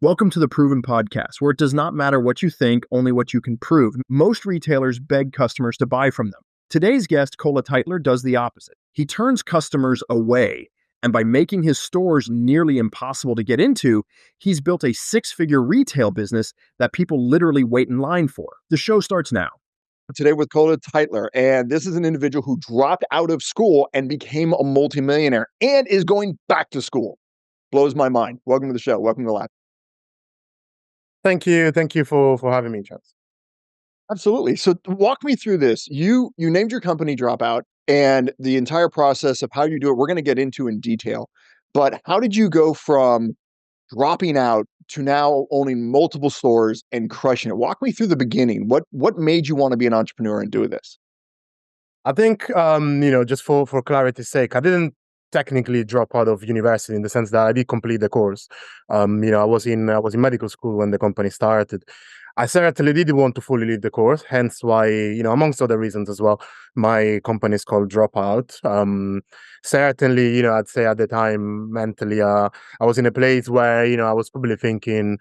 Welcome to the Proven Podcast, where it does not matter what you think, only what you can prove. Most retailers beg customers to buy from them. Today's guest, Kola Tytler, does the opposite. He turns customers away, and by making his stores nearly impossible to get into, he's built a six-figure retail business that people literally wait in line for. The show starts now. Today with Kola Tytler, and this is an individual who dropped out of school and became a multimillionaire and is going back to school. Blows my mind. Welcome to the show. Welcome to the lab. Thank you. Thank you for having me, Charles. Absolutely. So walk me through this. You named your company Dropout, and the entire process of how you do it, we're going to get into in detail. But how did you go from dropping out to now owning multiple stores and crushing it? Walk me through the beginning. What made you want to be an entrepreneur and do this? I think just for clarity's sake, I didn't technically drop out of university in the sense that I did complete the course. I was in medical school when the company started. I certainly did want to fully leave the course, hence why, amongst other reasons as well, my company is called Dropout. Certainly, I'd say at the time mentally, I was in a place where, I was probably thinking,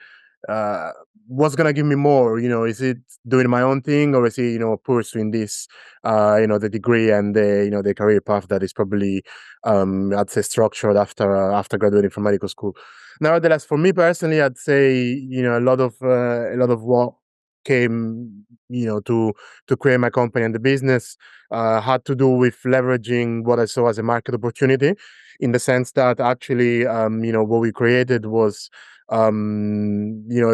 what's gonna give me more? Is it doing my own thing, or is it, pursuing this, the degree and the career path that is probably, I'd say, structured after graduating from medical school. Nevertheless, for me personally, I'd say, a lot of what came, to create my company and the business had to do with leveraging what I saw as a market opportunity, in the sense that actually, what we created was a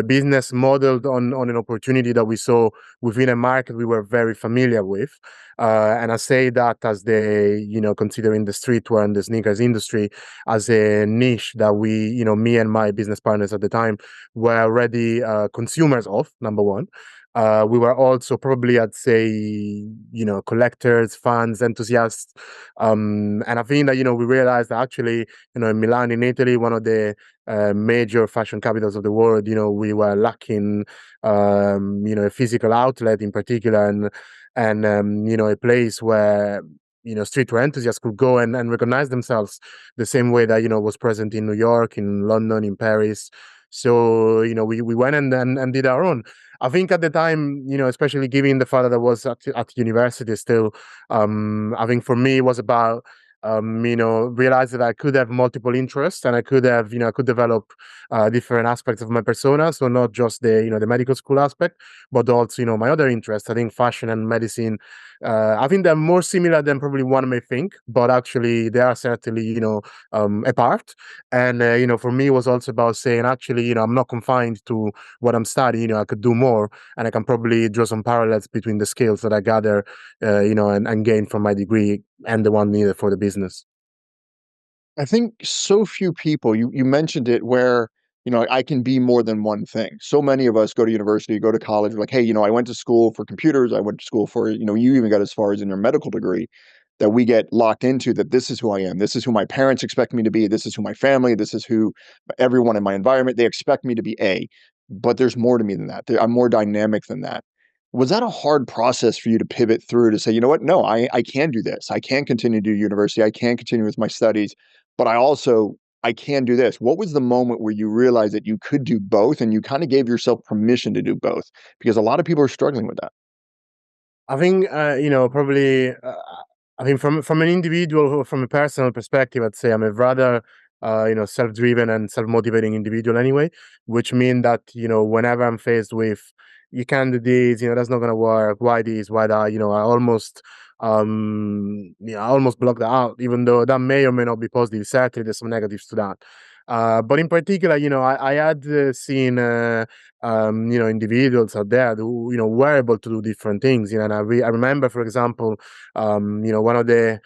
business modeled on an opportunity that we saw within a market we were very familiar with. And I say that as considering the streetwear and the sneakers industry as a niche that we, me and my business partners at the time were already consumers of, number one. We were also probably, I'd say, collectors, fans, enthusiasts. And I think that, we realized that actually, in Milan, in Italy, one of the major fashion capitals of the world, we were lacking, a physical outlet in particular, and a place where, streetwear enthusiasts could go and recognize themselves the same way that, was present in New York, in London, in Paris. So, we went and did our own. I think at the time, especially given the fact that I was at university still, I think for me it was about, realize that I could have multiple interests, and I could have, I could develop different aspects of my persona. So not just the medical school aspect, but also, my other interests. I think fashion and medicine, I think they're more similar than probably one may think, but actually they are certainly, apart. And, for me, it was also about saying, actually, I'm not confined to what I'm studying, I could do more, and I can probably draw some parallels between the skills that I gather, and gain from my degree and the one needed for the business. I think so few people, you mentioned it, where, I can be more than one thing. So many of us go to university, go to college, we're like, hey, I went to school for computers, I went to school for, you even got as far as in your medical degree, that we get locked into that this is who I am. This is who my parents expect me to be. This is who my family, this is who everyone in my environment, they expect me to be A. But there's more to me than that. I'm more dynamic than that. Was that a hard process for you to pivot through to say, you know what? No, I can do this. I can continue to do university. I can continue with my studies, but I can do this. What was the moment where you realized that you could do both and you kind of gave yourself permission to do both? Because a lot of people are struggling with that. I think, probably, I think from an individual or from a personal perspective, I'd say I'm a rather, self-driven and self-motivating individual anyway, which means that, whenever I'm faced with, you can't do this, that's not going to work, why this, why that, I almost block that out, even though that may or may not be positive. Certainly, there's some negatives to that. But in particular, I had seen, individuals out there who, were able to do different things. And I remember, for example, one of the,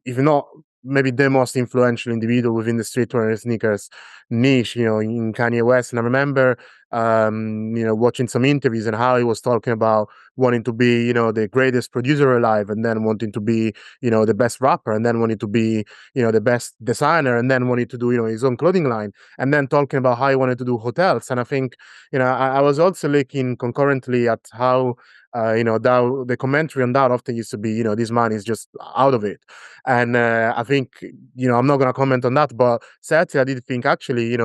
if not maybe the most influential individual within the streetwear and sneakers niche, in Kanye West. And I remember, watching some interviews and how he was talking about wanting to be, the greatest producer alive, and then wanting to be, the best rapper, and then wanting to be, the best designer, and then wanting to do, his own clothing line, and then talking about how he wanted to do hotels. And I think, I was also looking concurrently at how, that the commentary on that often used to be, this man is just out of it. And I think, I'm not going to comment on that, but certainly I did think actually,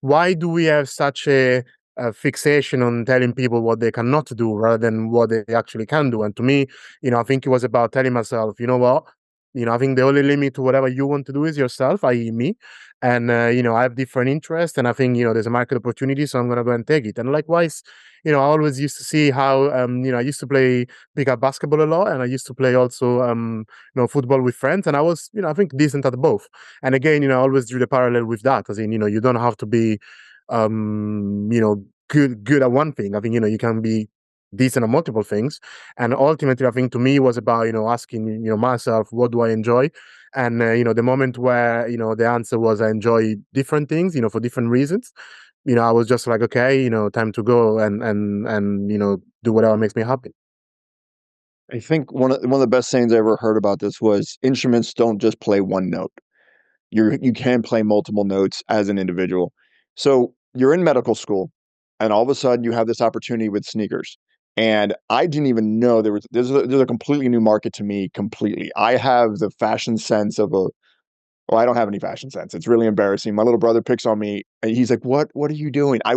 why do we have such a fixation on telling people what they cannot do rather than what they actually can do? And to me, I think it was about telling myself, you know what, I think the only limit to whatever you want to do is yourself, i.e. me. And, I have different interests, and I think, there's a market opportunity, so I'm going to go and take it. And likewise, I always used to see how, I used to pick up basketball a lot, and I used to play also, football with friends. And I was, I think decent at both. And again, I always drew the parallel with that, as in, you don't have to be, good at one thing. I think, you can be decent at multiple things. And ultimately, I think to me it was about, asking, myself, what do I enjoy? And, the moment where, the answer was I enjoy different things, for different reasons, I was just like, okay, time to go and, do whatever makes me happy. I think one of the best sayings I ever heard about this was instruments don't just play one note. You can play multiple notes as an individual. So you're in medical school, and all of a sudden you have this opportunity with sneakers. And I didn't even know there's a completely new market to me completely. I have the fashion sense of a well, I don't have any fashion sense. It's really embarrassing. My little brother picks on me and he's like, What are you doing? I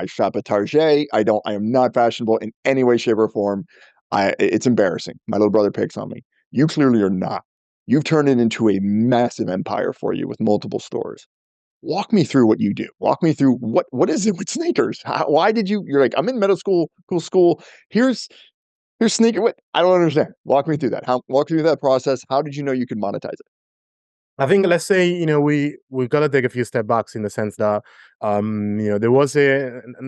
shop at Target. I am not fashionable in any way, shape, or form. It's embarrassing. My little brother picks on me. You clearly are not. You've turned it into a massive empire for you with multiple stores. Walk me through what you do. Walk me through what is it with sneakers? Why did you're like, I'm in middle school, cool school. Here's sneaker. What I don't understand. Walk me through that. Walk me through that process. How did you know you could monetize it? I think, let's say, we've got to take a few step backs in the sense that there was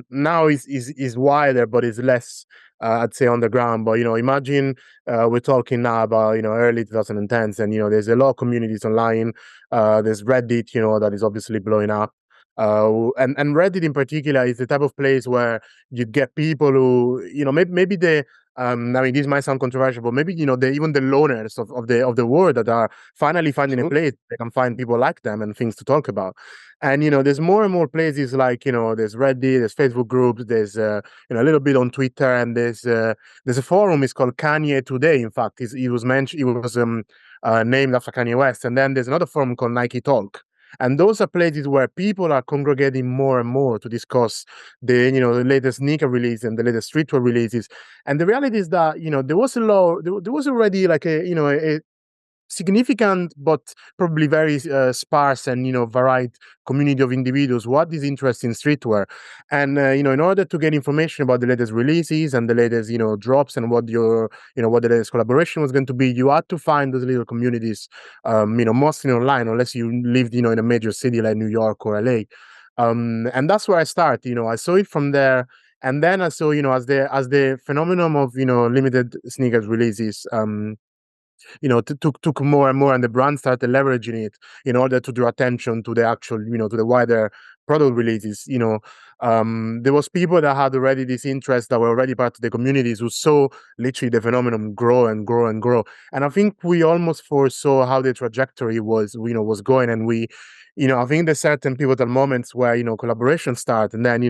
now is wider, but it's less, I'd say, on the ground. But imagine we're talking now about early 2010s, and there's a lot of communities online. There's Reddit, that is obviously blowing up. And Reddit in particular is the type of place where you'd get people who, maybe they I mean, this might sound controversial, but maybe even the loners of the world that are finally finding a Absolutely. place they can find people like them and things to talk about. And there's more and more places like there's Reddit, there's Facebook groups, there's a little bit on Twitter, and there's a forum. It's called Kanye Today. In fact, it was mentioned. It was named after Kanye West. And then there's another forum called Nike Talk. And those are places where people are congregating more and more to discuss the latest sneaker release and the latest streetwear releases. And the reality is that there was there was already like a significant but probably very sparse and varied community of individuals who had this interest in streetwear. And in order to get information about the latest releases and the latest drops and what what the latest collaboration was going to be, you had to find those little communities, mostly online, unless you lived in a major city like New York or LA. And that's where I start. I saw it from there. And then I saw, as the phenomenon of limited sneakers releases took more and more, and the brand started leveraging it in order to draw attention to the actual, to the wider product releases. There was people that had already this interest that were already part of the communities who saw literally the phenomenon grow and grow and grow. And I think we almost foresaw how the trajectory was going, and I think there's certain pivotal moments where collaboration start, and then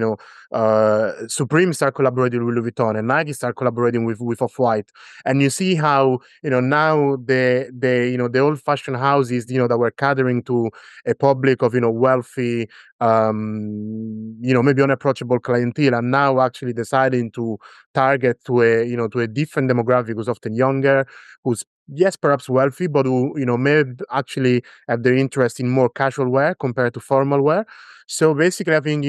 Supreme start collaborating with Louis Vuitton, and Nike start collaborating with Off-White, and you see how now the old fashioned houses that were catering to a public of wealthy, maybe unapproachable clientele, and now actually deciding to target to a different demographic who's often younger, who's yes perhaps wealthy, but who may actually have their interest in more casual wear compared to formal wear. So basically, I think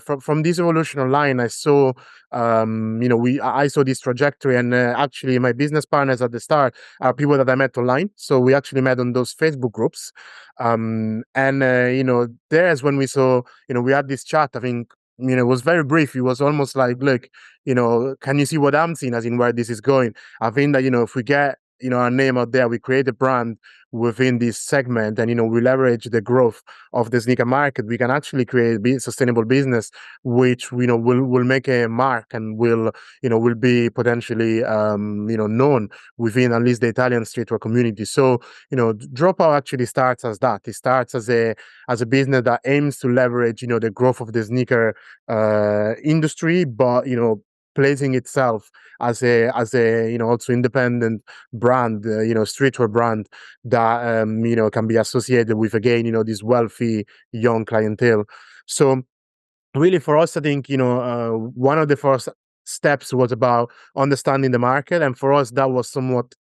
from this evolution online, I saw I saw this trajectory, and actually my business partners at the start are people that I met online. So we actually met on those Facebook groups, and there's when we saw we had this chat. I think it was very brief. It was almost like, look, can you see what I'm seeing, as in where this is going? I think that if we get our name out there, we create a brand within this segment, and we leverage the growth of the sneaker market, we can actually create a sustainable business which will make a mark and will be potentially known within at least the Italian streetwear community. So Dropout actually starts as that. It starts as a business that aims to leverage the growth of the sneaker industry, but placing itself as a also independent brand, streetwear brand that can be associated with, again, this wealthy young clientele. So really for us, I think, one of the first steps was about understanding the market. And for us, that was somewhat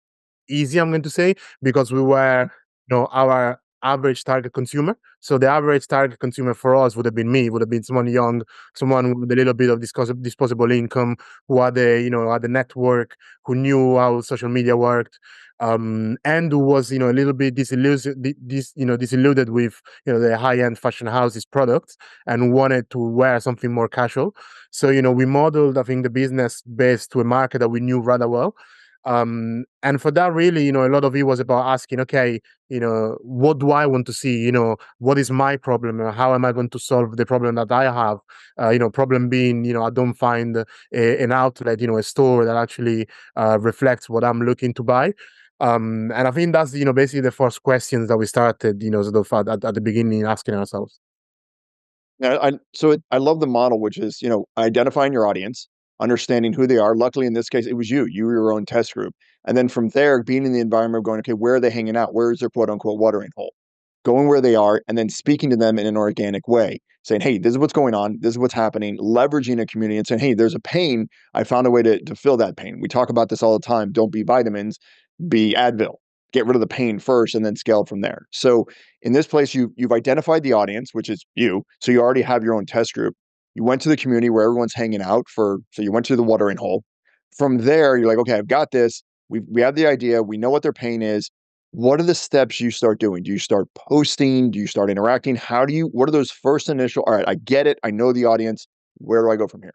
easy, I'm going to say, because we were, our average target consumer. So the average target consumer for us would have been me, would have been someone young, someone with a little bit of disposable income, who had had a network, who knew how social media worked, and who was, a little bit disillusioned with, the high-end fashion houses products, and wanted to wear something more casual. So, we modeled, I think, the business based to a market that we knew rather well. And for that, really, a lot of it was about asking, okay, what do I want to see? What is my problem? How am I going to solve the problem that I have? Problem being, I don't find an outlet, a store that actually reflects what I'm looking to buy. And I think that's, basically the first questions that we started, sort of at the beginning, asking ourselves. Yeah, I love the model, which is, identifying your audience, understanding who they are. Luckily, in this case, it was you. You were your own test group. And then from there, being in the environment of going, okay, where are they hanging out? Where is their quote unquote watering hole? Going where they are and then speaking to them in an organic way, saying, hey, this is what's going on. This is what's happening, leveraging a community and saying, hey, there's a pain. I found a way to fill that pain. We talk about this all the time. Don't be vitamins, be Advil. Get rid of the pain first and then scale from there. So in this place, you've identified the audience, which is you. So you already have your own test group. You went to the community where everyone's hanging out so you went to the watering hole. From there, you're like, okay, I've got this. We have the idea. We know what their pain is. What are the steps you start doing? Do you start posting? Do you start interacting? What are those first initial, all right, I get it. I know the audience. Where do I go from here?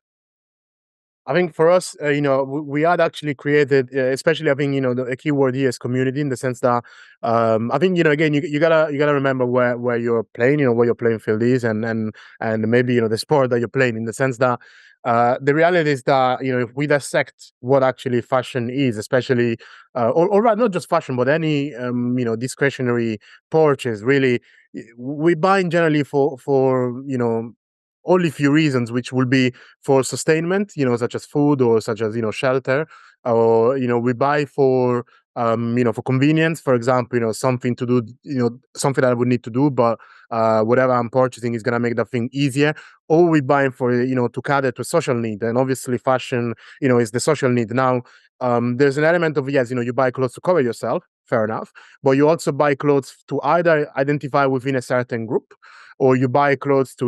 I think for us, we had actually created, especially I think the keyword here is community, in the sense that I think again you gotta remember where you're playing, where your playing field is, and maybe the sport that you're playing, in the sense that the reality is that if we dissect what actually fashion is, especially or right, not just fashion, but any discretionary purchase, really, we buy generally for only few reasons, which will be for sustainment, such as food, or such as, shelter, or, we buy for, for convenience, for example, something to do, something that I would need to do, but whatever I'm purchasing is going to make that thing easier. Or we buy for, to cater to a social need. And obviously fashion, is the social need. Now, there's an element of, yes, you buy clothes to cover yourself, fair enough, but you also buy clothes to either identify within a certain group, or you buy clothes to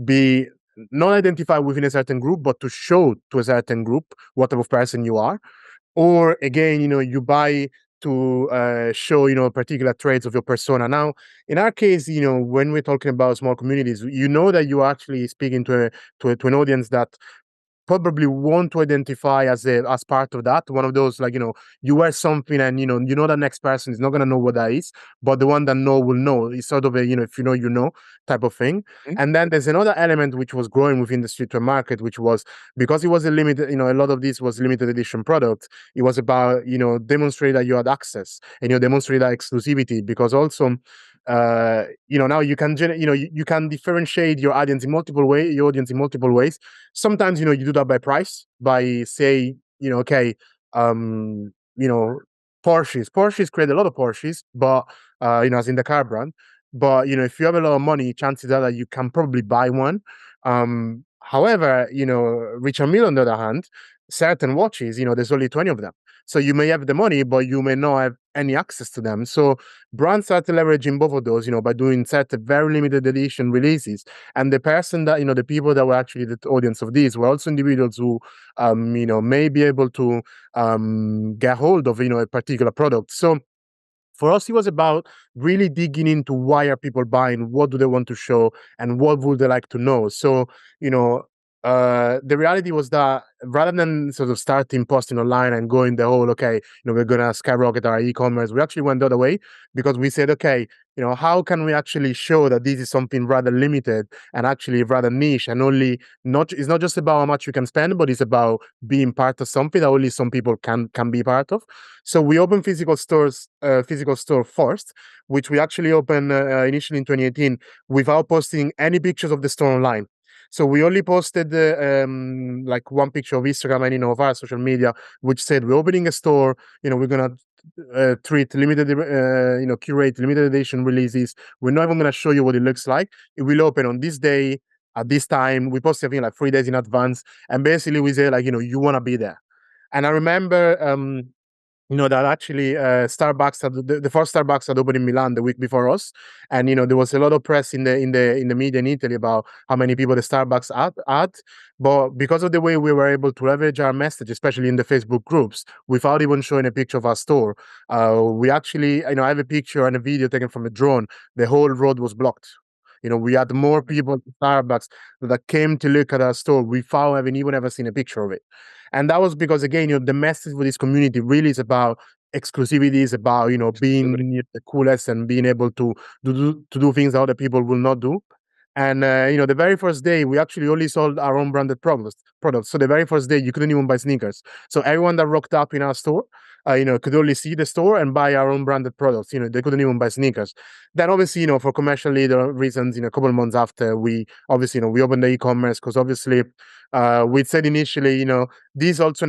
be not identified within a certain group, but to show to a certain group what type of person you are. Or again, you buy to show particular traits of your persona. Now, in our case, when we're talking about small communities, that you're actually speaking to an audience that probably want to identify as part of that. One of those, like, you wear something, and the next person is not gonna know what that is, but the one that know will know. It's sort of a, if you know type of thing. Mhm. And then there's another element which was growing within the streetwear market, which was, because it was a limited, a lot of this was limited edition products. It was about, demonstrate that you had access, and demonstrate that exclusivity, because also now you can you can differentiate your audience in multiple ways. Sometimes you do that by price, by say, okay, um Porsches create a lot of Porsches, but as in the car brand. But if you have a lot of money, chances are that you can probably buy one. However, Richard Mille, on the other hand, certain watches, there's only 20 of them. So you may have the money, but you may not have any access to them. So brands started leveraging both of those, by doing certain very limited edition releases. And the person that, the people that were actually the audience of these were also individuals who, may be able to get hold of, a particular product. So for us, it was about really digging into why are people buying, what do they want to show, and what would they like to know. So, you know, the reality was that rather than sort of starting posting online and going the whole, okay, we're gonna skyrocket our e-commerce, we actually went the other way, because we said, okay, how can we actually show that this is something rather limited and actually rather niche, and it's not just about how much you can spend, but it's about being part of something that only some people can be part of. So we opened physical store first, which we actually opened initially in 2018 without posting any pictures of the store online. So we only posted like one picture of Instagram and of our social media, which said we're opening a store. We're gonna treat limited, curate limited edition releases. We're not even gonna show you what it looks like. It will open on this day at this time. We post everything like 3 days in advance, and basically we say like, you want to be there. And I remember, that actually Starbucks the first Starbucks had opened in Milan the week before us, and there was a lot of press in the media in Italy about how many people the Starbucks had. But because of the way we were able to leverage our message, especially in the Facebook groups, without even showing a picture of our store, we actually, I have a picture and a video taken from a drone. The whole road was blocked. We had more people at Starbucks that came to look at our store without having even ever seen a picture of it. And that was because, again, the message for this community really is about exclusivity, is about, being the coolest and being able to do things that other people will not do. And, the very first day, we actually only sold our own branded products. So the very first day, you couldn't even buy sneakers. So everyone that rocked up in our store, could only see the store and buy our own branded products. They couldn't even buy sneakers. Then obviously, for commercial leader reasons, a couple of months after, we obviously, we opened the e-commerce because obviously, we said initially, this is also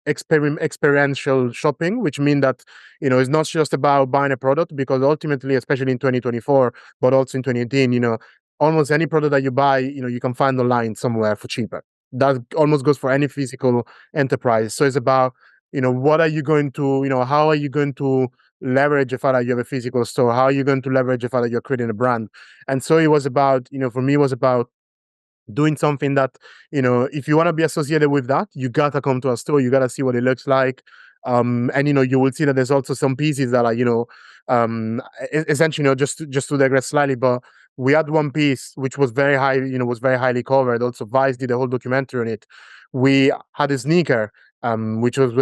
experiential shopping, which means that, it's not just about buying a product, because ultimately, especially in 2024, but also in 2018, almost any product that you buy, you can find online somewhere for cheaper. That almost goes for any physical enterprise. So it's about, what are you going to, how are you going to leverage the fact that you have a physical store? How are you going to leverage the fact that you're creating a brand? And so it was about, for me, it was about doing something that, if you want to be associated with that, you gotta come to a store, you gotta see what it looks like. And you will see that there's also some pieces that are, essentially, just to digress slightly, but we had one piece which was very high, was very highly covered. Also, Vice did a whole documentary on it. We had a sneaker, which was,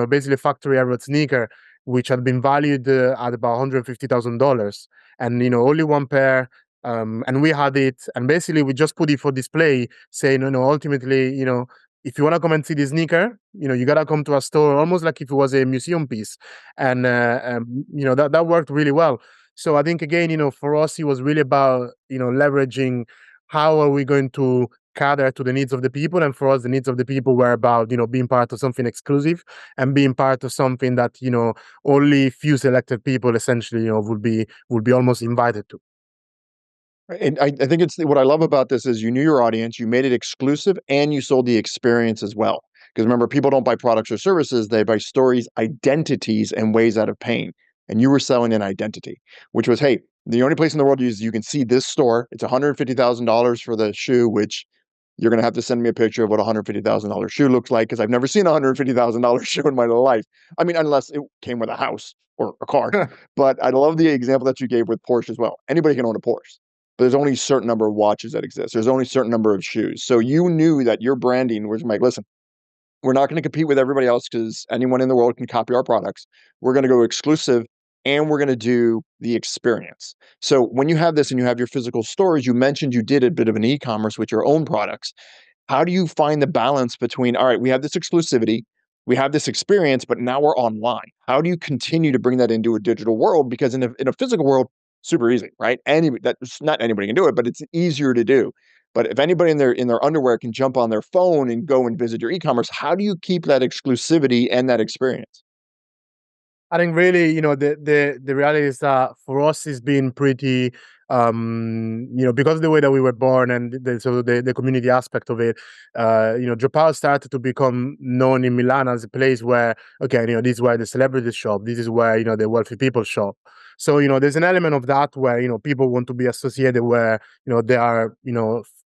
basically a factory error sneaker, which had been valued at about $150,000, and only one pair. And we had it, and basically we just put it for display, saying, ultimately, if you want to come and see the sneaker, you gotta come to our store, almost like if it was a museum piece. And that worked really well. So I think, again, for us, it was really about, leveraging how are we going to cater to the needs of the people. And for us, the needs of the people were about, being part of something exclusive and being part of something that, only few selected people essentially, would be almost invited to. And I think it's what I love about this is you knew your audience, you made it exclusive, and you sold the experience as well. Because remember, people don't buy products or services, they buy stories, identities, and ways out of pain. And you were selling an identity, which was, hey, the only place in the world you can see this store. It's $150,000 for the shoe, which you're going to have to send me a picture of what a $150,000 shoe looks like, because I've never seen a $150,000 shoe in my life. I mean, unless it came with a house or a car. But I love the example that you gave with Porsche as well. Anybody can own a Porsche, but there's only a certain number of watches that exist. There's only a certain number of shoes. So you knew that your branding was like, listen, we're not going to compete with everybody else because anyone in the world can copy our products. We're going to go exclusive, and we're going to do the experience. So when you have this and you have your physical stores, you mentioned you did a bit of an e-commerce with your own products. How do you find the balance between, all right, we have this exclusivity, we have this experience, but now we're online. How do you continue to bring that into a digital world? Because in a physical world, super easy, right? Not anybody can do it, but it's easier to do. But if anybody in their underwear can jump on their phone and go and visit your e-commerce, how do you keep that exclusivity and that experience? I think really, the reality is that for us it's been pretty, because of the way that we were born and the community aspect of it, Dropout started to become known in Milan as a place where, okay, this is where the celebrities shop, this is where, the wealthy people shop. So, there's an element of that where, people want to be associated where, there are,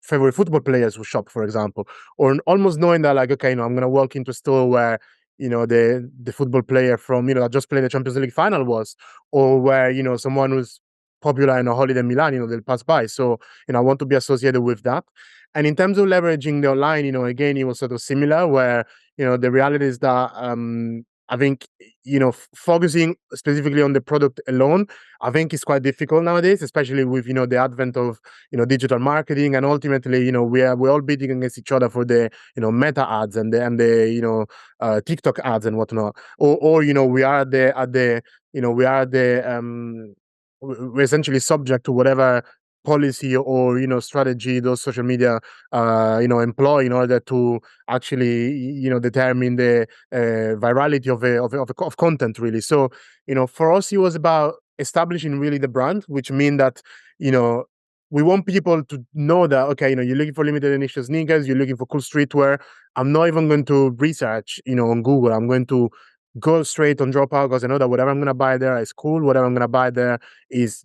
favorite football players who shop, for example, or almost knowing that like, okay, I'm going to walk into a store where, the football player from, that just played the Champions League final was, or where, someone who's popular in a holiday in Milan, they'll pass by. So, I want to be associated with that. And in terms of leveraging the online, again, it was sort of similar where, the reality is that, I think, focusing specifically on the product alone, I think is quite difficult nowadays, especially with, the advent of, digital marketing. And ultimately, we're all bidding against each other for the, meta ads and the TikTok ads and whatnot. Or, we are we're essentially subject to whatever policy or strategy those social media employ in order to actually determine the virality of content, really. So for us it was about establishing really the brand, which mean that we want people to know that, okay, you're looking for limited edition sneakers, you're looking for cool streetwear. I'm not even going to research, on Google. I'm going to go straight on Dropout because I know that whatever I'm going to buy there is cool. Whatever I'm going to buy there is,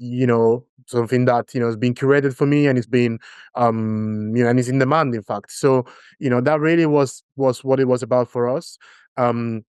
something that, is being curated for me, and it's been, and it's in demand, in fact. So, that really was what it was about for us. And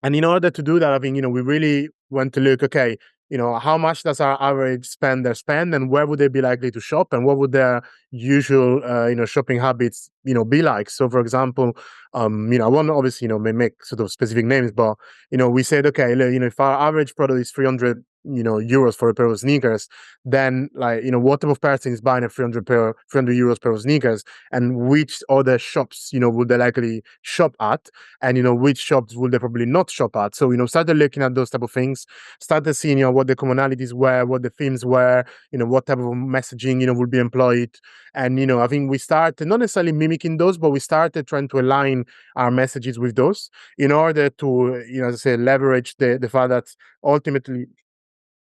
in order to do that, I think, we really want to look, okay, how much does our average spender spend, and where would they be likely to shop, and what would their usual, shopping habits, be like? So, for example, I won't obviously, make sort of specific names, but, we said, okay, if our average product is 300, euros for a pair of sneakers, then like, what type of person is buying a 300 euros pair of sneakers, and which other shops, would they likely shop at, and, which shops would they probably not shop at? So, started looking at those type of things, started seeing, what the commonalities were, what the themes were, what type of messaging, would be employed. And, I think we started not necessarily mimicking those, but we started trying to align our messages with those in order to, as I say, leverage the fact that ultimately,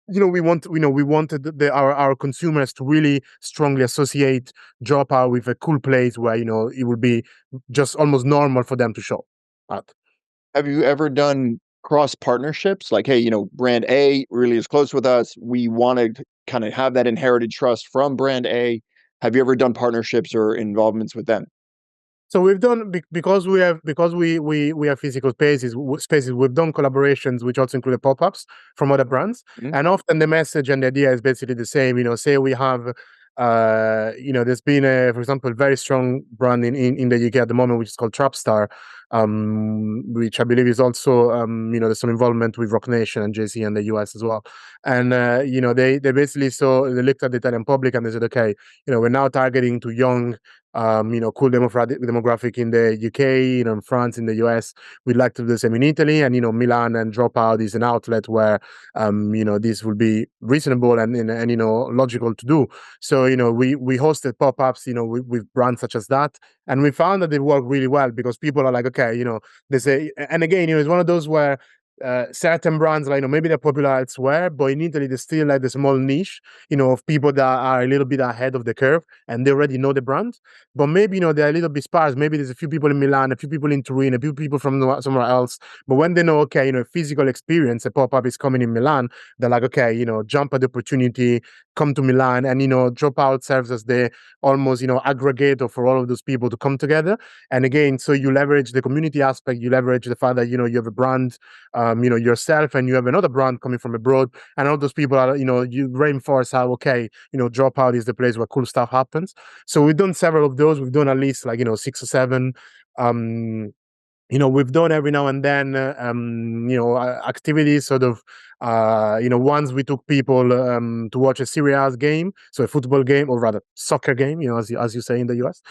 we wanted our consumers to really strongly associate Dropout with a cool place where, it would be just almost normal for them to shop at. Have you ever done cross partnerships? Like, hey, brand A really is close with us. We want to kind of have that inherited trust from brand A. Have you ever done partnerships or involvements with them? So we've done because we have physical spaces. We've done collaborations, which also include pop-ups from other brands, Mhm. and often the message and the idea is basically the same. Say we have, there's been for example, a very strong brand in the UK at the moment, which is called Trapstar, which I believe is also, there's some involvement with Rock Nation and Jay-Z in the US as well. And they basically they looked at the Italian public and they said, okay, we're now targeting to young, cool demographic in the UK, in France, in the US. We'd like to do the same in Italy, and Milan and Dropout is an outlet where this will be reasonable and logical to do. So we hosted pop-ups, with brands such as that, and we found that they work really well because people are like, okay, they say, and again, it's one of those where certain brands, like, maybe they're popular elsewhere, but in Italy there's still like the small niche, of people that are a little bit ahead of the curve and they already know the brand. But maybe, they're a little bit sparse. Maybe there's a few people in Milan, a few people in Turin, a few people from somewhere else. But when they know, okay, physical experience, a pop-up is coming in Milan, they're like, okay, jump at the opportunity, come to Milan, and, Dropout serves as the almost, aggregator for all of those people to come together. And again, so you leverage the community aspect, you leverage the fact that, you have a brand, yourself, and you have another brand coming from abroad, and all those people are, you reinforce how, okay, Dropout is the place where cool stuff happens. So we've done several of those. We've done at least like, 6 or 7. We've done every now and then, activities sort of, once we took people to watch a Serie A game, so a football game, or rather soccer game, as you say in the US.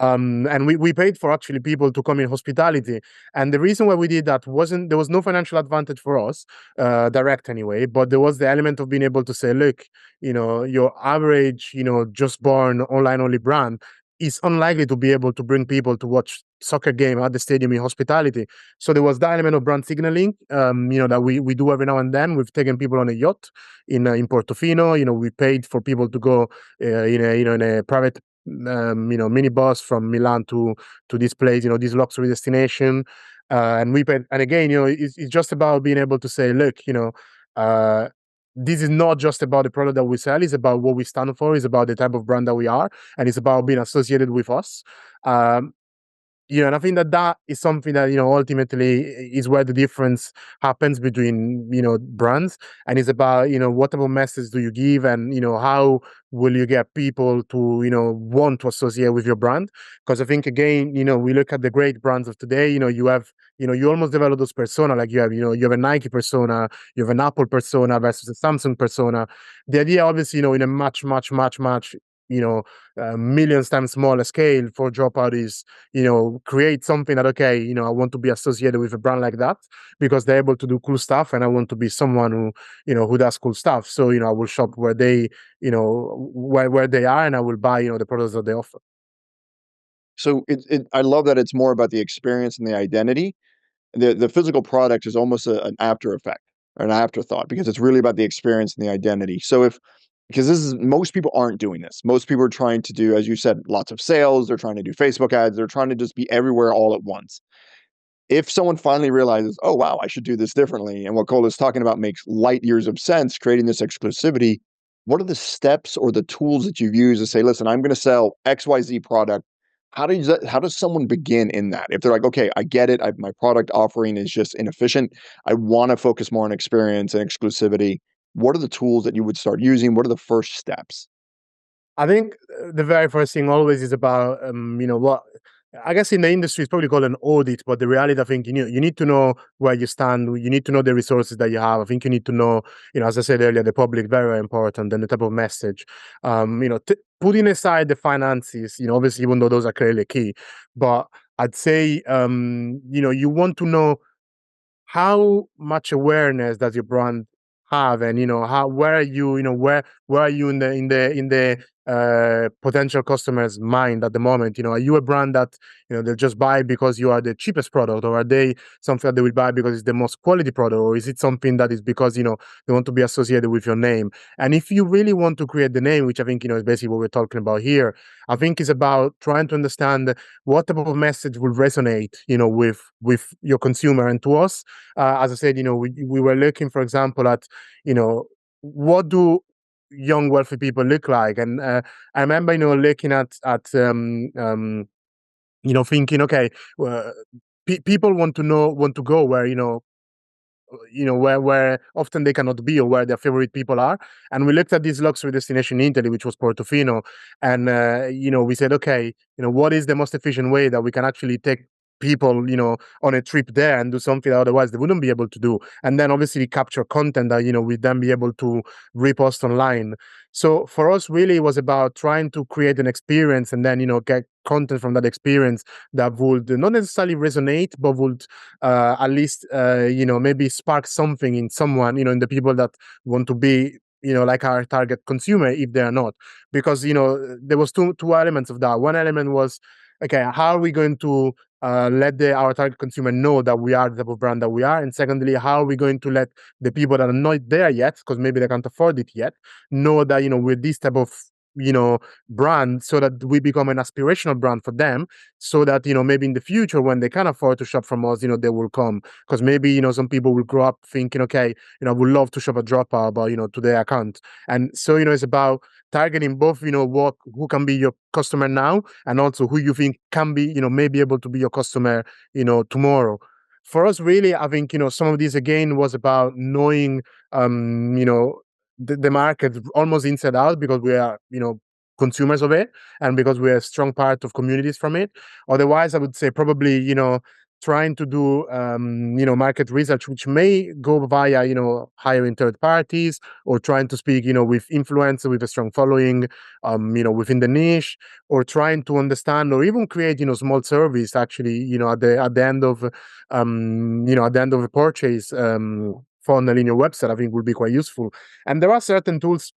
And we paid for actually people to come in hospitality. And the reason why we did that there was no financial advantage for us, direct anyway, but there was the element of being able to say, look, your average, just born online only brand is unlikely to be able to bring people to watch soccer game at the stadium in hospitality. So there was that element of brand signaling, that we do every now and then. We've taken people on a yacht in Portofino. We paid for people to go in a private minibus from Milan to this place, this luxury destination. And we paid, and again, it's just about being able to say, look, this is not just about the product that we sell, it's about what we stand for, it's about the type of brand that we are, and it's about being associated with us. And I think that is something that, ultimately is where the difference happens between, brands. And it's about, what type of message do you give, and, how will you get people to, want to associate with your brand? Because I think, again, we look at the great brands of today, you have, you almost develop those persona, like you have a Nike persona, you have an Apple persona versus a Samsung persona. The idea, obviously, in a much, much, much, much, millions times smaller scale for Dropout is, create something that, okay, I want to be associated with a brand like that because they're able to do cool stuff, and I want to be someone who, who does cool stuff. So, I will shop where they, where they are, and I will buy, the products that they offer. So I love that it's more about the experience and the identity. The physical product is almost an after effect or an afterthought because it's really about the experience and the identity. So if Because most people aren't doing this. Most people are trying to do, as you said, lots of sales. They're trying to do Facebook ads. They're trying to just be everywhere all at once. If someone finally realizes, oh, wow, I should do this differently, and what Cole is talking about makes light years of sense, creating this exclusivity, what are the steps or the tools that you've used to say, listen, I'm going to sell XYZ product? How does someone begin in that? If they're like, okay, I get it. My product offering is just inefficient. I want to focus more on experience and exclusivity. What are the tools that you would start using? What are the first steps? I think the very first thing always is about, what I guess in the industry it's probably called an audit, but the reality, I think you need to know where you stand. You need to know the resources that you have. I think you need to know, as I said earlier, the public, very, very important, and the type of message. Putting aside the finances, obviously, even though those are clearly key, but I'd say, you want to know how much awareness does your brand have, and how where are you, where are you in the potential customer's mind at the moment? Are you a brand that they'll just buy because you are the cheapest product, or are they something that they will buy because it's the most quality product, or is it something that is because they want to be associated with your name? And if you really want to create the name, which I think is basically what we're talking about here, I think it's about trying to understand what type of message will resonate with your consumer. And to us, as I said, we were looking, for example, at, what do young wealthy people look like? And I remember, looking at thinking, okay, people want to go where, where often they cannot be, or where their favorite people are. And we looked at this luxury destination in Italy, which was Portofino. And, we said, okay, what is the most efficient way that we can actually take people, on a trip there and do something that otherwise they wouldn't be able to do. And then obviously capture content that, we'd then be able to repost online. So for us, really, it was about trying to create an experience, and then, get content from that experience that would not necessarily resonate, but would at least, maybe spark something in someone, in the people that want to be, like our target consumer, if they are not. Because, there was two elements of that. One element was, okay, how are we going to let our target consumer know that we are the type of brand that we are? And secondly, how are we going to let the people that are not there yet, because maybe they can't afford it yet, know that, we're this type of, brand, so that we become an aspirational brand for them, so that, maybe in the future, when they can afford to shop from us, they will come. Because maybe, some people will grow up thinking, okay, I would love to shop at Dropout, but, today I can't. And so, it's about targeting both, who can be your customer now, and also who you think can be, may be able to be your customer, tomorrow. For us, really, I think, some of this again was about knowing, the market almost inside out, because we are, consumers of it, and because we're a strong part of communities from it. Otherwise, I would say probably, trying to do, market research, which may go via, hiring third parties, or trying to speak, with influencers with a strong following, within the niche, or trying to understand, or even create, small service actually, at the end of, at the end of a purchase, funnel in your website, I think would be quite useful. And there are certain tools,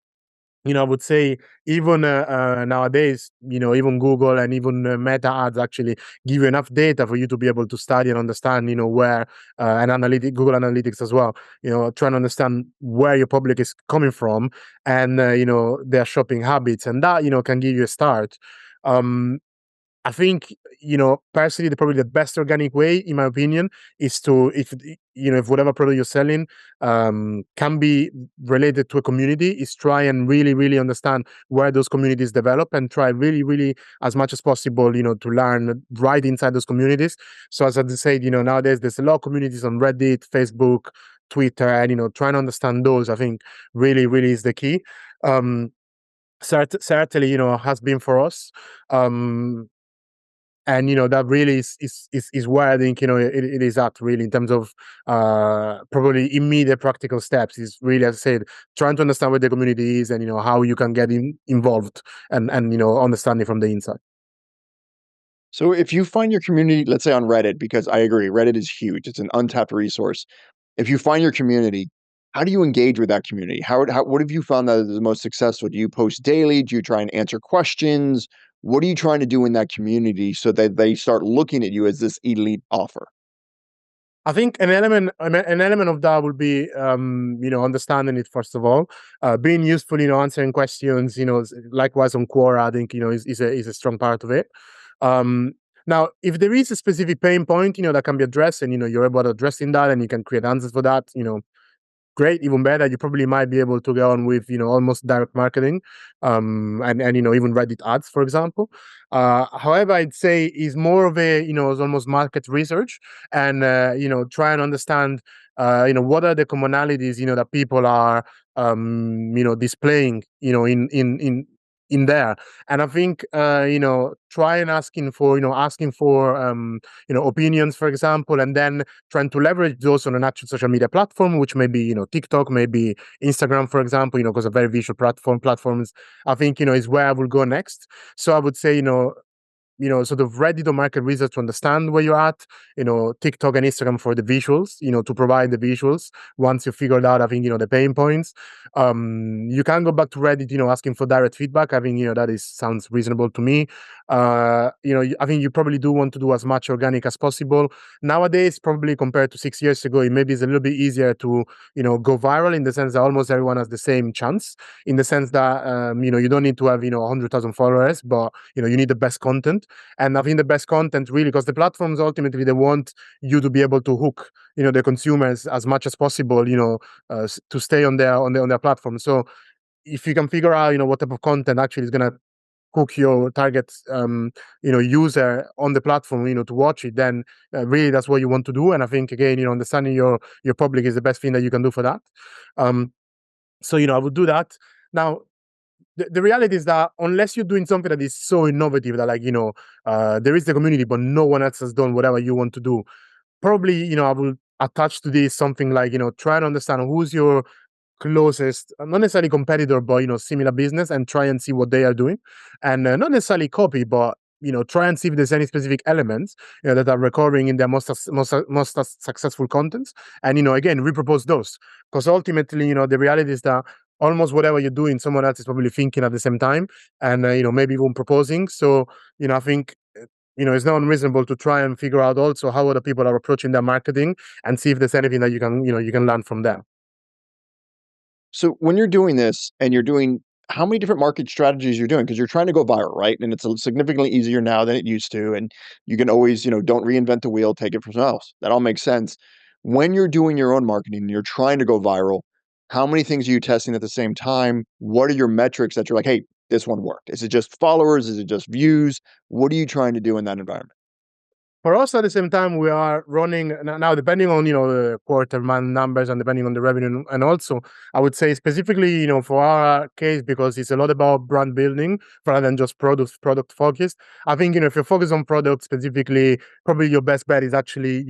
I would say, even nowadays, even Google and even Meta ads actually give you enough data for you to be able to study and understand, where, and Google Analytics as well, trying to understand where your public is coming from, and, their shopping habits. And that, can give you a start. I think, personally, probably the best organic way, in my opinion, is to, if whatever product you're selling can be related to a community, is try and really, really understand where those communities develop, and try really, really, as much as possible, to learn right inside those communities. So as I said, nowadays there's a lot of communities on Reddit, Facebook, Twitter, and, trying to understand those, I think really, really is the key. Certainly, has been for us. And that really is where I think it is at, really, in terms of probably immediate practical steps. Is really, as I said, trying to understand what the community is, and how you can get involved, and understand it from the inside. So if you find your community, let's say on Reddit, because I agree, Reddit is huge. It's an untapped resource. If you find your community, how do you engage with that community? What have you found that is the most successful? Do you post daily? Do you try and answer questions? What are you trying to do in that community so that they start looking at you as this elite offer? I think an element of that would be, understanding it first of all, being useful, answering questions, likewise on Quora, I think, is a strong part of it. Now, if there is a specific pain point, that can be addressed and, you're able to addressing that and you can create answers for that, great, even better. You probably might be able to go on with, almost direct marketing, and even Reddit ads, for example. However, I'd say is more of a, it's almost market research and, try and understand, what are the commonalities, that people are, displaying, in there. And I think, try and asking for, opinions, for example, and then trying to leverage those on an actual social media platform, which may be, TikTok, maybe Instagram, for example, because of very visual platforms, I think, is where I will go next. So I would say, sort of ready to market research to understand where you're at, TikTok and Instagram for the visuals, to provide the visuals. Once you figured out, I think, the pain points, you can go back to Reddit, asking for direct feedback. I think, that sounds reasonable to me. I think you probably do want to do as much organic as possible. Nowadays, probably compared to 6 years ago, it maybe is a little bit easier to, go viral in the sense that almost everyone has the same chance, in the sense that, you don't need to have, 100,000 followers, but, you need the best content. And I think the best content really, because the platforms ultimately, they want you to be able to hook, the consumers as much as possible, to stay on their platform. So if you can figure out, what type of content actually is going to hook your target, user on the platform, to watch it, then really that's what you want to do. And I think again, understanding your public is the best thing that you can do for that. So, I would do that. Now, the reality is that unless you're doing something that is so innovative that, like, there is the community, but no one else has done whatever you want to do, probably, I will attach to this something like, try and understand who's your closest, not necessarily competitor, but, similar business, and try and see what they are doing. And not necessarily copy, but, try and see if there's any specific elements, that are recurring in their most successful contents. And, again, repropose those. Because ultimately, the reality is that almost whatever you're doing, someone else is probably thinking at the same time and, maybe even proposing. So, I think, it's not unreasonable to try and figure out also how other people are approaching their marketing and see if there's anything that you can learn from them. So when you're doing this and you're doing how many different market strategies you're doing? Because you're trying to go viral, right? And it's significantly easier now than it used to. And you can always, don't reinvent the wheel, take it from someone else. That all makes sense. When you're doing your own marketing and you're trying to go viral, how many things are you testing at the same time? What are your metrics that you're like, hey, this one worked? Is it just followers? Is it just views? What are you trying to do in that environment? For us, at the same time, we are running now, depending on, the quarter month numbers and depending on the revenue. And also, I would say specifically, for our case, because it's a lot about brand building rather than just product focused. I think, if you're focused on product specifically, probably your best bet is actually,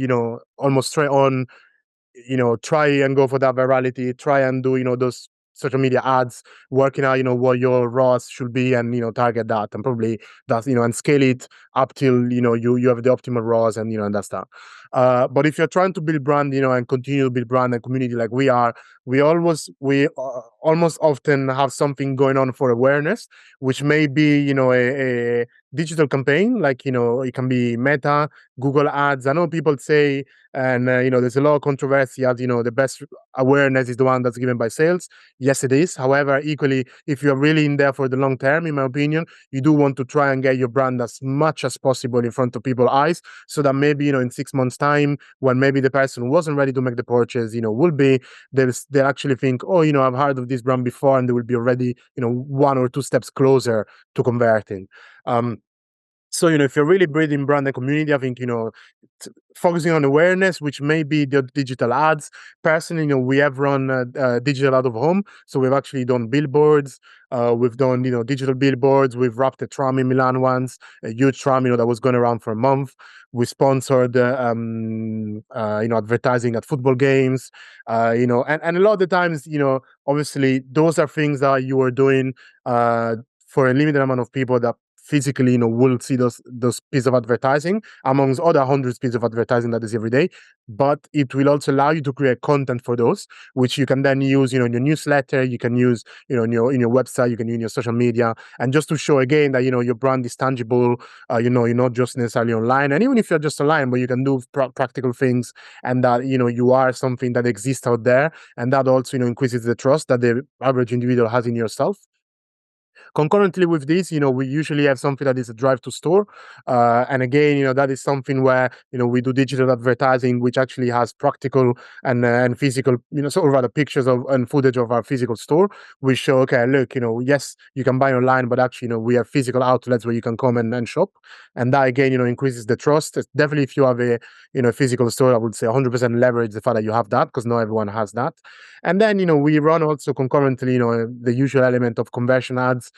almost straight on, try and go for that virality, try and do, those social media ads, working out, what your ROAS should be and, target that and probably that's, and scale it up till, you have the optimal ROAS and, and that's that. But if you're trying to build brand, and continue to build brand and community like we are, we almost often have something going on for awareness, which may be, a digital campaign, like, it can be Meta, Google ads. I know people say, and, there's a lot of controversy as, the best awareness is the one that's given by sales. Yes, it is. However, equally, if you're really in there for the long term, in my opinion, you do want to try and get your brand as much as possible in front of people's eyes, so that maybe, in 6 months' time, when maybe the person who wasn't ready to make the purchase, will be, they'll actually think, oh, I've heard of this brand before, and they will be already, 1 or 2 steps closer to converting. So, if you're really building brand and community, I think, focusing on awareness, which may be the digital ads. Personally, we have run digital out of home. So we've actually done billboards. We've done, digital billboards. We've wrapped a tram in Milan once, a huge tram, that was going around for a month. We sponsored, advertising at football games, and a lot of the times, obviously, those are things that you are doing for a limited amount of people that physically, will see those pieces of advertising amongst other hundreds pieces of advertising that is every day. But it will also allow you to create content for those, which you can then use, in your newsletter, you can use, in your website, you can use in your social media, and just to show again that, your brand is tangible. You're not just necessarily online, and even if you're just online, but you can do practical things, and that, you are something that exists out there, and that also, increases the trust that the average individual has in yourself. Concurrently with this, we usually have something that is a drive to store. And again, that is something where, we do digital advertising, which actually has practical and physical, sort of rather pictures of and footage of our physical store. We show, okay, look, yes, you can buy online, but actually, we have physical outlets where you can come and shop. And that again, increases the trust. It's definitely, if you have a, physical store, I would say 100% leverage the fact that you have that, because not everyone has that. And then, we run also concurrently, the usual element of conversion ads.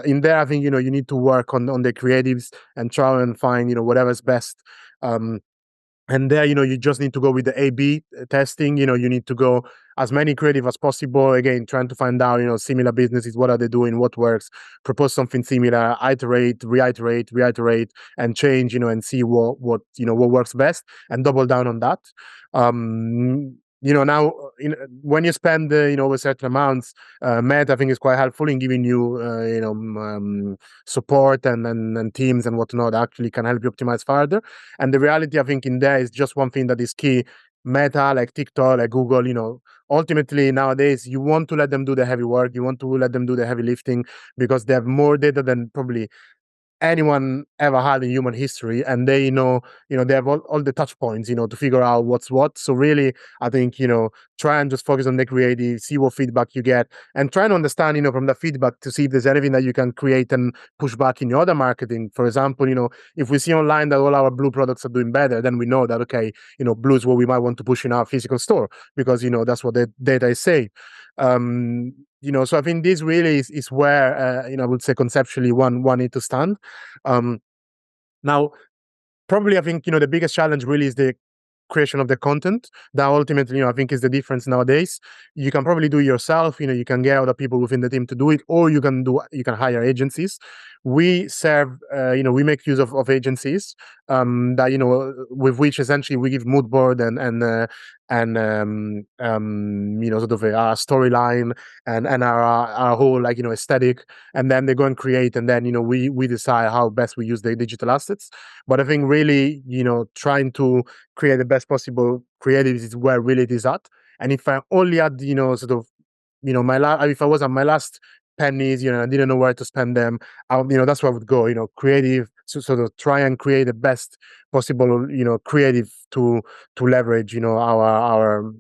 In there, I think, you need to work on the creatives and try and find, whatever's best. And there, you just need to go with the A/B testing. You need to go as many creative as possible. Again, trying to find out, similar businesses, what are they doing, what works, propose something similar, iterate, reiterate, and change, and see what works best, and double down on that. Now, when you spend, a certain amounts, Matt, I think, is quite helpful in giving you, support and teams and whatnot that actually can help you optimize further. And the reality, I think, in there is just one thing that is key. Meta, like TikTok, like Google, ultimately nowadays, you want to let them do the heavy work. You want to let them do the heavy lifting, because they have more data than probably anyone ever had in human history, and they know, they have all the touch points, to figure out what's what. So really, I think, try and just focus on the creative, see what feedback you get, and try and understand, from the feedback, to see if there's anything that you can create and push back in your other marketing. For example, if we see online that all our blue products are doing better, then we know that, okay, blue is what we might want to push in our physical store, because, that's what the data is saying. So I think this really is where, I would say conceptually one need to stand. Now, probably, I think, the biggest challenge really is the creation of the content. That ultimately, I think, is the difference nowadays. You can probably do it yourself. You can get other people within the team to do it, or you can hire agencies. We serve, we make use of agencies that, with which essentially we give mood board and sort of a storyline and our whole, like, aesthetic, and then they go and create, and then, we decide how best we use the digital assets. But I think really, trying to create the best possible creative is where really it is at. And if I only had, sort of, if I was at my last pennies, I didn't know where to spend them, that's where I would go, creative, so sort of try and create the best possible, creative to leverage, our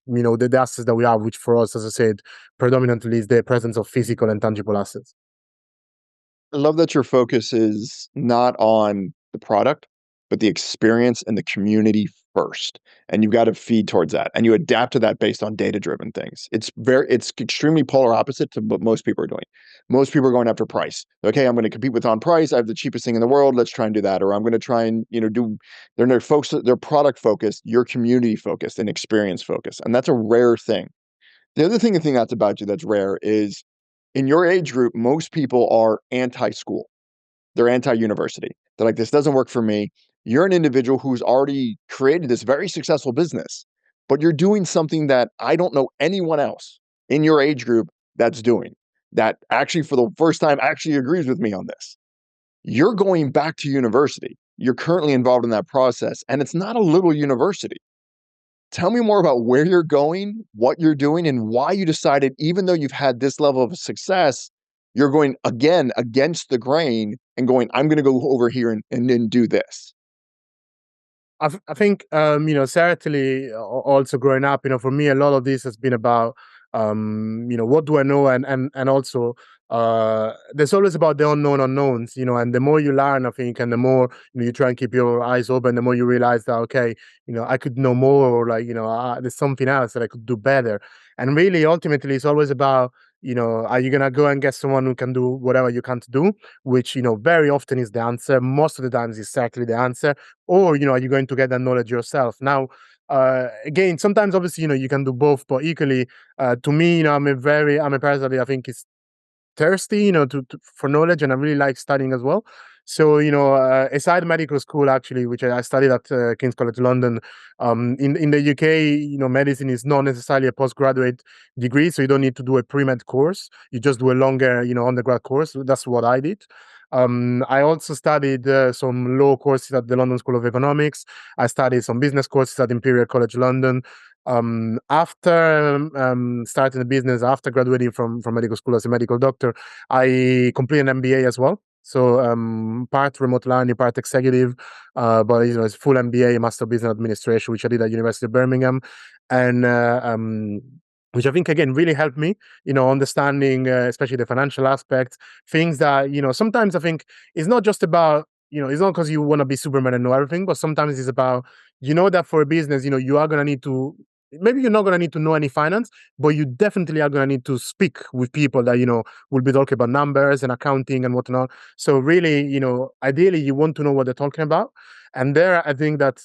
the assets that we have, which for us, as I said, predominantly is the presence of physical and tangible assets. I love that your focus is not on the product, but the experience and the community first. And you've got to feed towards that. And you adapt to that based on data-driven things. It's extremely polar opposite to what most people are doing. Most people are going after price. Okay, I'm going to compete with on price. I have the cheapest thing in the world. Let's try and do that. Or I'm going to try and, they're product focused, you're community focused and experience focused. And that's a rare thing. The other thing I think that's about you that's rare is, in your age group, most people are anti-school. They're anti-university. They're like, this doesn't work for me. You're an individual who's already created this very successful business, but you're doing something that I don't know anyone else in your age group that's doing, that actually for the first time actually agrees with me on this. You're going back to university. You're currently involved in that process, and it's not a little university. Tell me more about where you're going, what you're doing, and why you decided, even though you've had this level of success, you're going again against the grain and going, I'm going to go over here and then do this. I think, certainly, also growing up, for me, a lot of this has been about, what do I know? And also, there's always about the unknown unknowns, and the more you learn, I think, and the more, you try and keep your eyes open, the more you realize that, okay, I could know more, or like, there's something else that I could do better. And really, ultimately, it's always about, are you going to go and get someone who can do whatever you can't do, which, very often is the answer. Most of the times is exactly the answer. Or, are you going to get that knowledge yourself? Now, again, sometimes obviously, you can do both, but equally, to me, I'm a person that I think is thirsty, for knowledge, and I really like studying as well. So, aside medical school, actually, which I studied at King's College London, in the UK, medicine is not necessarily a postgraduate degree, so you don't need to do a pre-med course. You just do a longer, undergrad course. That's what I did. I also studied some law courses at the London School of Economics. I studied some business courses at Imperial College London. After starting the business, after graduating from medical school as a medical doctor, I completed an MBA as well. So part remote learning, part executive, but it's full MBA, Master of Business Administration, which I did at University of Birmingham, and which I think again really helped me, understanding especially the financial aspects, things that sometimes I think it's not just about it's not because you want to be Superman and know everything, but sometimes it's about that for a business, you are gonna need to. Maybe you're not going to need to know any finance, but you definitely are going to need to speak with people that, will be talking about numbers and accounting and whatnot. So really, ideally you want to know what they're talking about. And I think that,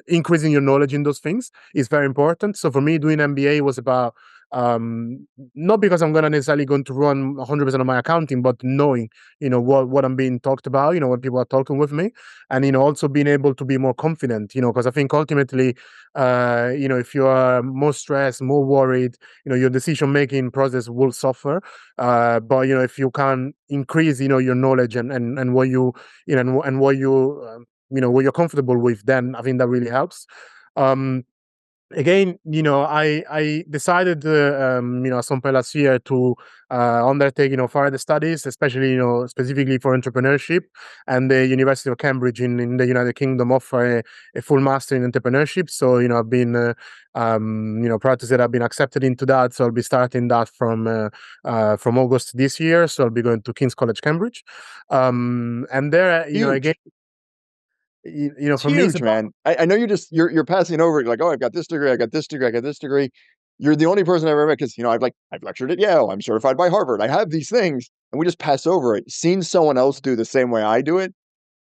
increasing your knowledge in those things is very important. So for me, doing MBA was about, not because I'm necessarily going to run 100% of my accounting, but knowing, what I'm being talked about, when people are talking with me, and, also being able to be more confident, because I think ultimately, if you are more stressed, more worried, your decision-making process will suffer. But, if you can increase, your knowledge and what you, and what you, what you're comfortable with, then I think that really helps. Again, I decided, at some point last year to undertake, further studies, especially, specifically for entrepreneurship. And the University of Cambridge in the United Kingdom offer a full master in entrepreneurship. So, I've been, proud to say that I've been accepted into that. So I'll be starting that from August this year. So I'll be going to King's College, Cambridge. And there, Huge. again, It's for me, huge, man. I know you're passing over like, oh, I've got this degree, I got this degree, I got this degree. You're the only person I've ever met because I've lectured at Yale, I'm certified by Harvard, I have these things, and we just pass over it. Seeing someone else do the same way I do it,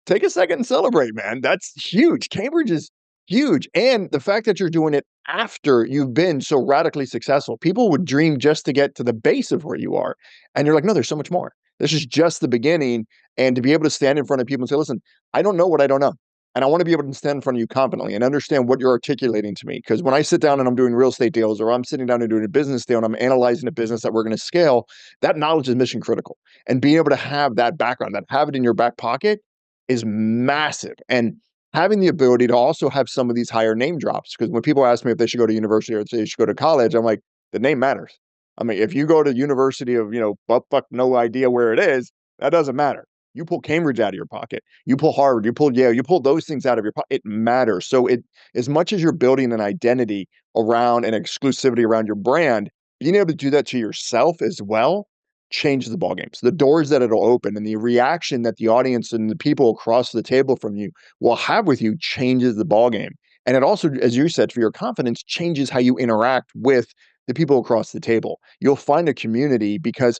take a second and celebrate, man. That's huge. Cambridge is huge, and the fact that you're doing it after you've been so radically successful. People would dream just to get to the base of where you are, and you're like, no, there's so much more. This is just the beginning, and to be able to stand in front of people and say, listen, I don't know what I don't know. And I want to be able to stand in front of you confidently and understand what you're articulating to me. Because when I sit down and I'm doing real estate deals, or I'm sitting down and doing a business deal and I'm analyzing a business that we're going to scale, that knowledge is mission critical. And being able to have that background, that have it in your back pocket is massive. And having the ability to also have some of these higher name drops, because when people ask me if they should go to university or if they should go to college, I'm like, the name matters. I mean, if you go to university of, but fuck, no idea where it is, that doesn't matter. You pull Cambridge out of your pocket, you pull Harvard, you pull Yale, you pull those things out of your pocket, it matters. So as much as you're building an identity around an exclusivity around your brand, being able to do that to yourself as well changes the ballgame. So the doors that it'll open and the reaction that the audience and the people across the table from you will have with you changes the ballgame. And it also, as you said, for your confidence, changes how you interact with the people across the table. You'll find a community, because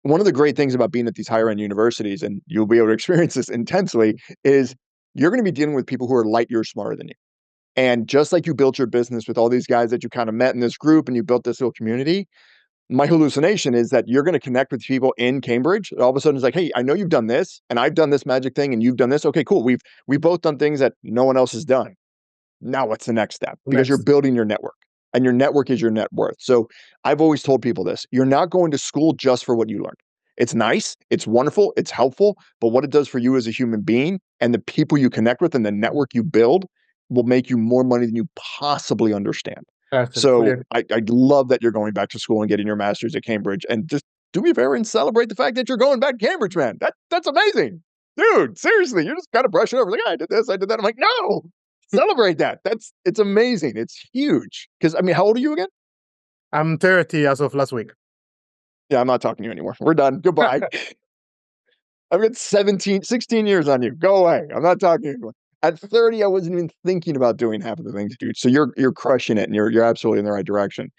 one of the great things about being at these higher end universities, and you'll be able to experience this intensely, is you're going to be dealing with people who are light years smarter than you. And just like you built your business with all these guys that you kind of met in this group and you built this little community, my hallucination is that you're going to connect with people in Cambridge. All of a sudden it's like, hey, I know you've done this and I've done this magic thing and you've done this. Okay, cool. We've both done things that no one else has done. Now what's the next step? Because you're building your network, and your network is your net worth. So I've always told people this: you're not going to school just for what you learned. It's nice, it's wonderful, it's helpful, but what it does for you as a human being and the people you connect with and the network you build will make you more money than you possibly understand. So I love that you're going back to school and getting your master's at Cambridge. And just do me a favor and celebrate the fact that you're going back to Cambridge, man. That's amazing. Dude, seriously, you're just kind of brushing over like, I did this, I did that. I'm like, no, celebrate that. It's amazing. It's huge. Because, I mean, how old are you again? I'm 30 as of last week. Yeah, I'm not talking to you anymore. We're done. Goodbye. I've got 16 years on you. Go away. I'm not talking to you anymore. At 30, I wasn't even thinking about doing half of the things, dude. So you're crushing it, and you're absolutely in the right direction.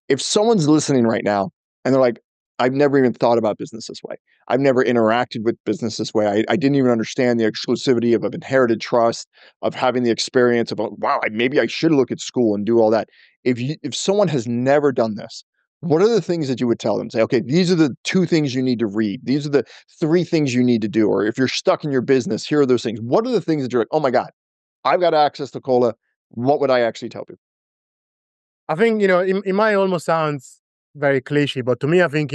If someone's listening right now and they're like, I've never even thought about business this way. I've never interacted with business this way. I didn't even understand the exclusivity of inherited trust, of having the experience of, wow, maybe I should look at school and do all that. If someone has never done this, what are the things that you would tell them? Say, okay, these are the 2 things you need to read. These are the 3 things you need to do. Or if you're stuck in your business, here are those things. What are the things that you're like, oh my God, I've got access to Kola. What would I actually tell people? I think, it might almost sounds very cliche, but to me, I think,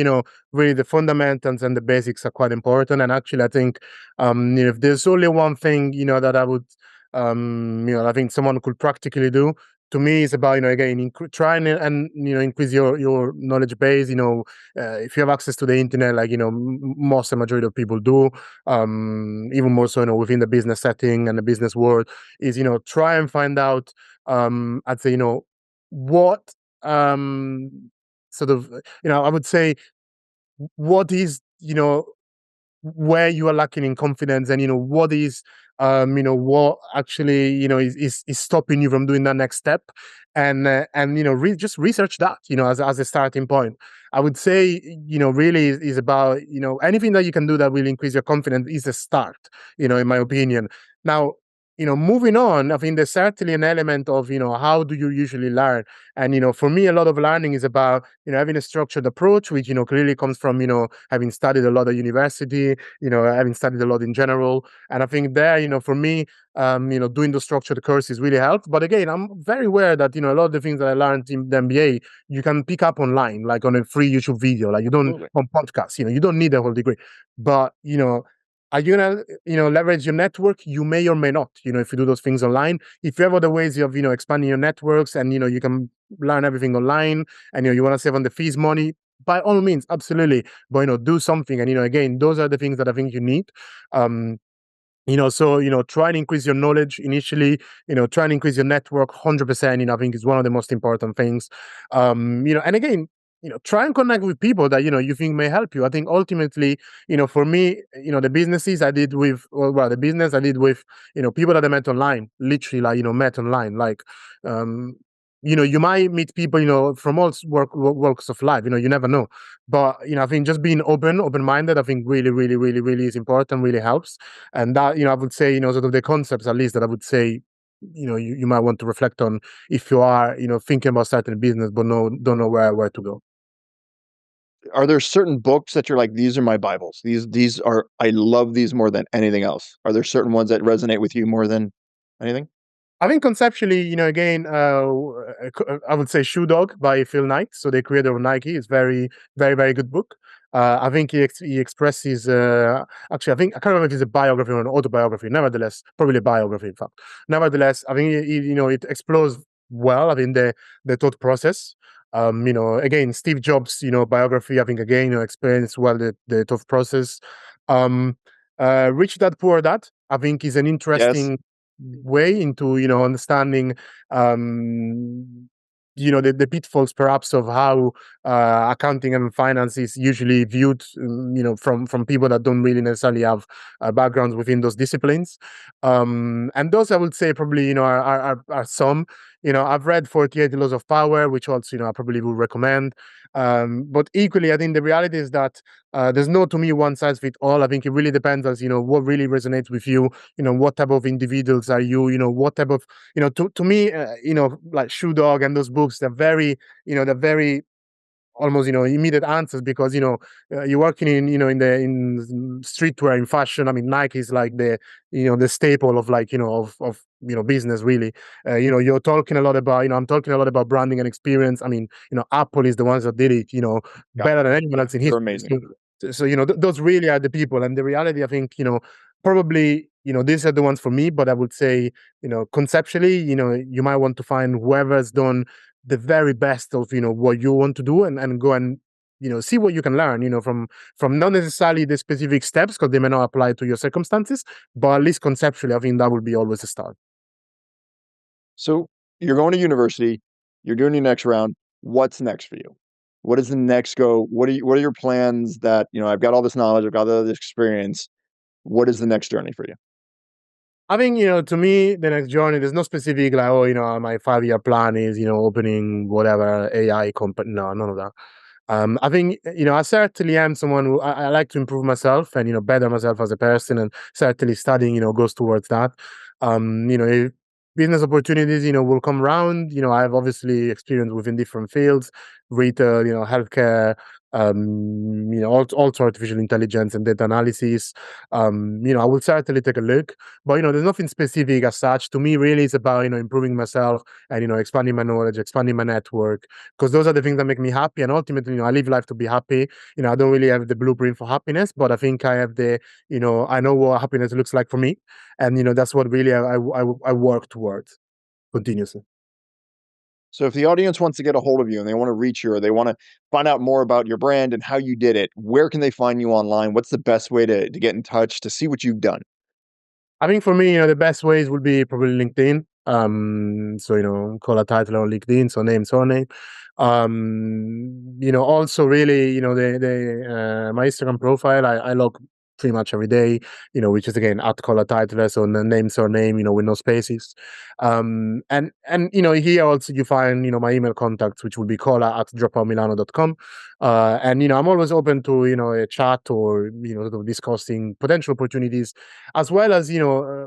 really the fundamentals and the basics are quite important. And actually, I think, if there's only one thing, that I would, I think someone could practically do, to me, it's about, again, trying and, increase your knowledge base. If you have access to the internet, like, most the majority of people do, even more so, within the business setting and the business world, is, try and find out, I'd say, what sort of I would say what is where you are lacking in confidence, and what is what actually is stopping you from doing that next step, and just research that as a starting point. I would say really is about anything that you can do that will increase your confidence is a start, in my opinion. Now, moving on, I think there's certainly an element of how do you usually learn. And for me, a lot of learning is about having a structured approach, which clearly comes from having studied a lot at university, having studied a lot in general. And I think there, for me, doing the structured courses really helped. But again, I'm very aware that a lot of the things that I learned in the MBA you can pick up online, like on a free YouTube video, like you don't Absolutely. on podcasts. You don't need a whole degree. But are you gonna leverage your network? You may or may not, if you do those things online. If you have other ways of expanding your networks, and you can learn everything online, and you want to save on the fees money, by all means, absolutely. But do something. And again, those are the things that I think you need. So try and increase your knowledge initially, try and increase your network 100%, I think is one of the most important things. And again, try and connect with people that you think may help you. I think ultimately, for me, the businesses I did with the business I did with people that I met online, literally, like met online, like you might meet people from all walks of life. You never know. But I think just being open-minded, I think really, really, really, really is important, really helps. And that I would say sort of the concepts, at least, that I would say you might want to reflect on if you are thinking about starting a business but don't know where to go. Are there certain books that you're like, these are my Bibles? These are, I love these more than anything else. Are there certain ones that resonate with you more than anything? I think conceptually, again, I would say Shoe Dog by Phil Knight. So the creator of Nike is very, very, very good book. I think he expresses, actually, I can't remember if it's a biography or an autobiography. Nevertheless, probably a biography, in fact. Nevertheless, I think it explores well, I think, the thought process. Again, Steve Jobs, biography, I think, again, explains well the thought process. Rich Dad Poor Dad, I think, is an Yes. interesting way into understanding the pitfalls perhaps of how accounting and finance is usually viewed, from people that don't really necessarily have backgrounds within those disciplines. And those, I would say, probably are some. I've read 48 Laws of Power, which also I probably would recommend. But equally, I think the reality is that there's no, to me, one size fits all. I think it really depends as what really resonates with you. What type of individuals are you? What type of to me, like Shoe Dog and those books, they're very almost immediate answers, because you're working in streetwear, in fashion. I mean, Nike is like the staple of, like, of business, really. You're talking a lot about I'm talking a lot about branding and experience. I mean, Apple is the ones that did it Yeah. better than anyone else in They're history. amazing. So those really are the people. And the reality, I think, probably these are the ones for me. But I would say conceptually, you might want to find whoever's done the very best of what you want to do, and go and see what you can learn from not necessarily the specific steps, because they may not apply to your circumstances, but at least conceptually, I think that would be always a start. So you're going to university, you're doing your next round. What's next for you? What is the next go? What are your plans that, I've got all this knowledge, I've got all this experience. What is the next journey for you? I think, to me, the next journey, there's no specific, like, oh, my 5-year plan is, opening whatever AI company. No, none of that. I think, I certainly am someone who I like to improve myself and, better myself as a person, and certainly studying, goes towards that. business opportunities, will come around. I have obviously experience within different fields, retail, healthcare, also artificial intelligence and data analysis. I will certainly take a look, but, there's nothing specific as such. To me, really, it's about, improving myself and, expanding my knowledge, expanding my network, because those are the things that make me happy. And ultimately, I live life to be happy. I don't really have the blueprint for happiness, but I think I have I know what happiness looks like for me. And, that's what really I work towards continuously. So if the audience wants to get a hold of you and they want to reach you or they want to find out more about your brand and how you did it, where can they find you online? What's the best way to get in touch to see what you've done? I think for me, the best ways would be probably LinkedIn. So, Kola Tytler on LinkedIn, so name, surname. Also really, my Instagram profile, I log pretty much every day, which is again at Kola Tytler, so the name, surname, with no spaces. And here also you find, my email contacts, which will be kola@dropoutmilano.com. And, I'm always open to, a chat or, sort of discussing potential opportunities, as well as, I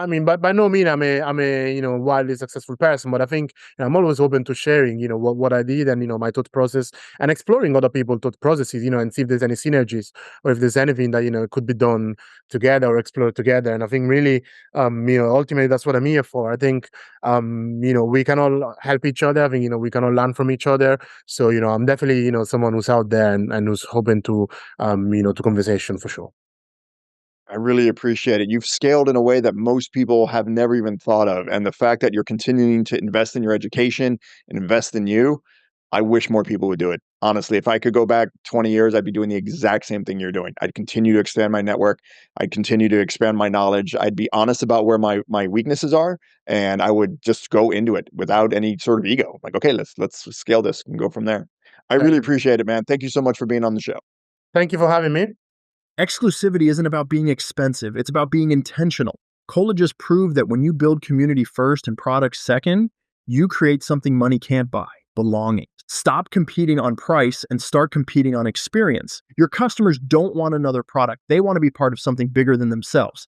mean, by no means I'm a wildly successful person, but I think I'm always open to sharing, what I did and my thought process and exploring other people's thought processes, and see if there's any synergies or if there's anything that could be done together or explored together. And I think really, ultimately that's what I'm here for. I think we can all help each other. I think we can all learn from each other. So I'm definitely someone who's out there and who's open to to conversation for sure. I really appreciate it. You've scaled in a way that most people have never even thought of. And the fact that you're continuing to invest in your education and invest in you, I wish more people would do it. Honestly, if I could go back 20 years, I'd be doing the exact same thing you're doing. I'd continue to expand my network. I'd continue to expand my knowledge. I'd be honest about where my weaknesses are, and I would just go into it without any sort of ego. Like, okay, let's scale this and go from there. I really appreciate it, man. Thank you so much for being on the show. Thank you for having me. Exclusivity isn't about being expensive, it's about being intentional. Kola just proved that when you build community first and products second, you create something money can't buy: belonging. Stop competing on price and start competing on experience. Your customers don't want another product, they want to be part of something bigger than themselves.